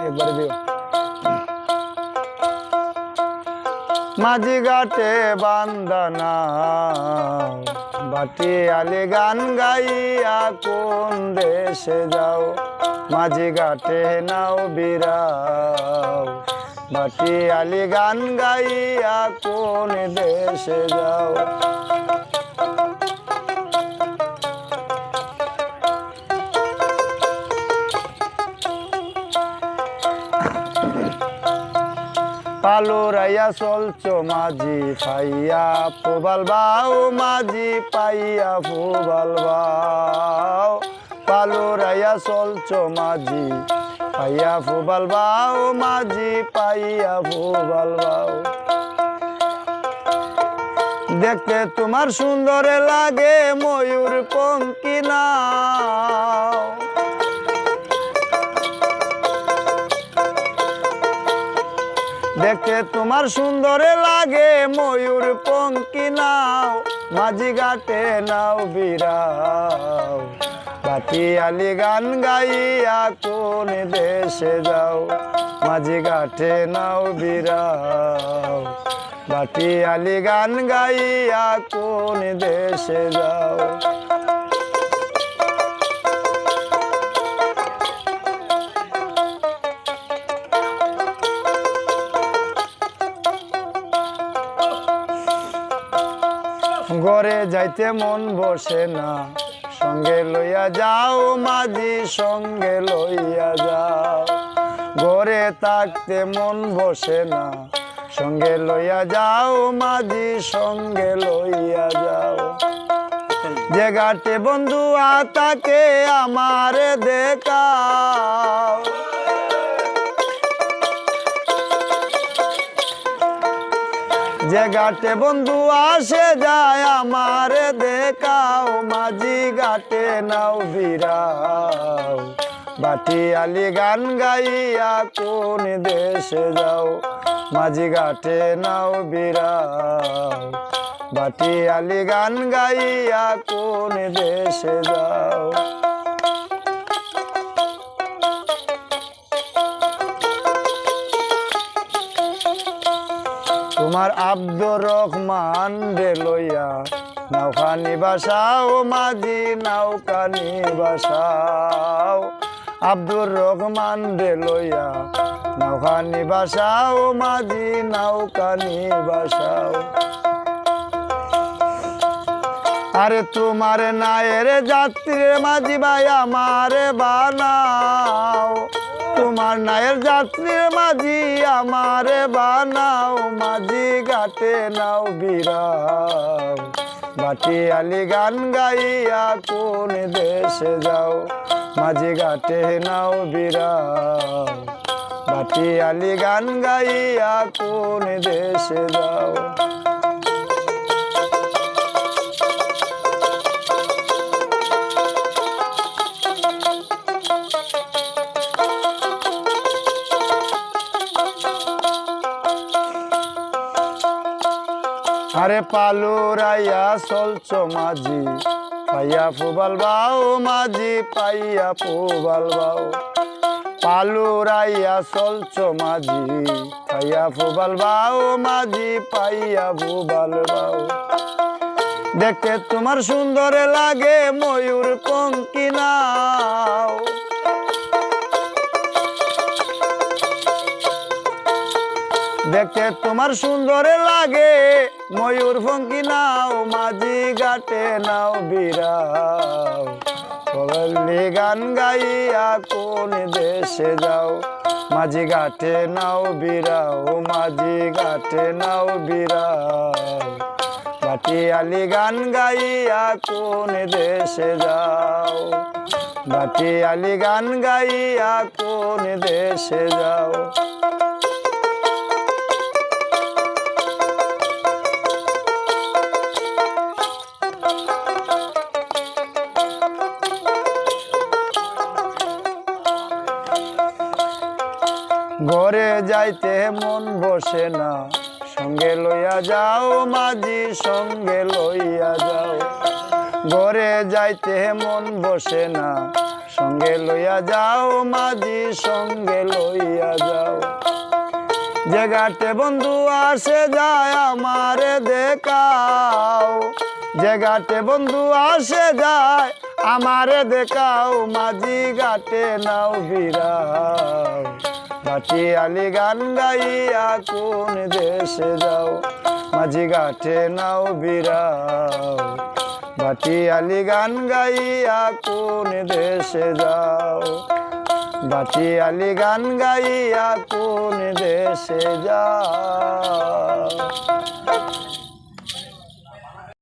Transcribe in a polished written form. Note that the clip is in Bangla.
একবার দিও। মাঝি ঘাটে বান্দানা বাটি আলি গান গাইয়া কোন দেশে যাও, মাঝি ঘাটে নাও বিরাও বাটি আলি গান গাইয়া কোন দেশে যাও। পালুরাইয়া চলছো মাঝি পাইয়া ফুবাল বাও, মাঝি পাইয়া ফুবাল বাও। পালুরাইয়া চলছো মাঝি পাইয়া ফুবাল বাও, মাঝি পাইয়া ফুবাল বাও। দেখতে তোমার সুন্দর লাগে ময়ূর পঙ্কি নাও, দেখতে তোমার সুন্দর লাগে ময়ূর পঙ্কি নাও, মাঝি ঘাটে নাও বিরাও বাটি আলি গান গাইয়া কোন দেশে যাও, মাঝি ঘাটে নাও বিরাও বাটি আলি গান গাইয়া কোন দেশে যাও। ঘরে যাইতে মন বসে না, সঙ্গে লইয়া যাও মাঝি সঙ্গে লইয়া যাও। ঘরে থাকতে মন বসে না, সঙ্গে লইয়া যাও মাঝি সঙ্গে লইয়া যাও। যে ঘাটে বন্ধু তাকে আমার দেখাও, যে ঘাটে বন্ধু আসে যায় আমার দেখাও, মাঝি ঘাটে নাও বিরাও বাটি আলি গান গাইয়া কোন দেশে যাও, মাঝি ঘাটে নাও বিরাও বাটি আলি গান গাইয়া কোন দেশে যাও। তোমার আব্দুর রহমান রে লইয়া নৌকানি বাসাও, মাঝি নৌকানি বাসাও। আব্দুর রহমান রে লইয়া নৌকানি বাসাও, মাঝি নৌকানি বাসাও। আরে তোমার নায়ের যাত্রীর মাঝি ভাই আমারে বানাও, তোমার নায়ের যাত্রীর মাঝি আমারে বানাও, মাঝি ঘাটে নাও বিরাও বাটি আলি গান গাইয়া কোন দেশে যাও, মাঝি ঘাটে নাও বিরাও বাটি আলি গান গাইয়া কোন দেশে যাও। আরে পালুরাইয়া চলছো মাঝি পাইয়া ফুবাল বাও, মাঝি পাইয়া ফুবাল বাও। পালুরাইয়া চলছো মাঝি পাইয়া ফুবাল বাও, মাঝি পাইয়া ফুবাল বাও। দেখতে তোমার সুন্দর লাগে ময়ূর পঙ্কি নাও, দেখতে তোমার সুন্দর লাগে ময়ূর পঙ্কি নাও, মাঝি ঘাটে নাও বিরাও কবলি গান গাইয়া কোন দেশে যাও, মাঝি ঘাটে নাও বিরাও, মাঝি ঘাটে নাও বিরাও বাটি আলি গান গাইয়া কোন দেশে যাও, বাটি আলি গান গাইয়া কোন দেশে যাও। ঘরে যাইতে মন বসে না, সঙ্গে লইয়া যাও মাঝি সঙ্গে লইয়া যাও। ঘরে যাইতে মন বসে না, সঙ্গে লইয়া যাও মাঝি সঙ্গে লইয়া যাও। যে ঘাটে বন্ধু আসে যায় আমারে দেখাও, যে ঘাটে বন্ধু আসে যায় আমারে দেখাও, মাঝি ঘাটে নাও বিরাও। ভাটিয়ালি গান গাইয়া কোন দেশে যাও, মাঝি ঘাটে নাও বিরাও। ভাটিয়ালি গান গাইয়া কোন দেশে যাও, ভাটিয়ালি গান গাইয়া কোন দেশে যাও।